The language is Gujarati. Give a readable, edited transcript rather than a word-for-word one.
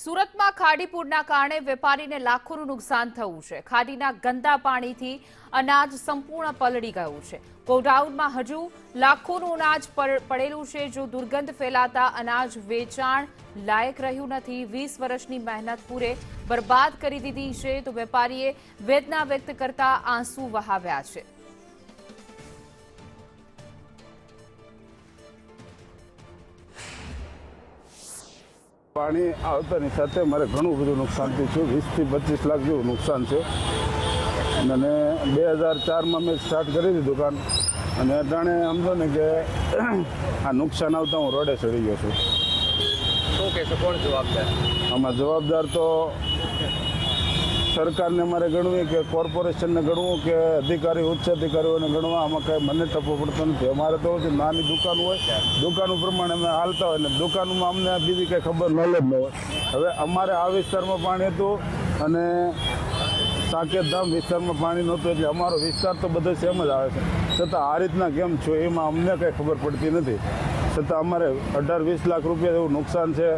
સુરતમાં ખાડીપુરના કારણે વેપારીને લાખોનું નુકસાન થયું છે। ખાડીના ગંદા પાણીથી અનાજ સંપૂર્ણ પલળી ગયું છે। ગોડાઉનમાં હજુ લાખોનું અનાજ પડેલું છે, જો દુર્ગંધ ફેલાતા અનાજ વેચાણ લાયક રહ્યું નથી। 20 વર્ષની મહેનત પૂરે બરબાદ કરી દીધી છે, તો વેપારીએ વેદના વ્યક્ત કરતા આંસુ વહાવ્યા છે। પાણી આવતાની સાથે મારે ઘણું બધું નુકસાન થયું છે। 20 થી 25 લાખ જેવું નુકસાન છે અને 2004માં મેં સ્ટાર્ટ કરી હતી દુકાન અને અટાણે સમજો ને કે આ નુકસાન આવતા હું રોડે ચડી ગયો છું। શું કહેશો, કોણ જવાબદાર? આમાં જવાબદાર તો સરકારને મારે ગણવી કે કોર્પોરેશનને ગણવું કે અધિકારી ઉચ્ચ અધિકારીઓને ગણવા, આમાં કંઈ મને ટપ્પો પડતો નથી। અમારે તો જે નાની દુકાન હોય, દુકાનો પ્રમાણે અમે હાલતા હોય ને દુકાનમાં અમને બીજી કંઈ ખબર નોલેજ ન હોય। હવે અમારે આ વિસ્તારમાં પાણી હતું અને સાકેતધામ વિસ્તારમાં પાણી નહોતું, એટલે અમારો વિસ્તાર તો બધો સેમ જ આવે છે, છતાં આ રીતના કેમ છો એમાં અમને કંઈ ખબર પડતી નથી। છતાં અમારે 18-20 લાખ રૂપિયા જેવું નુકસાન છે।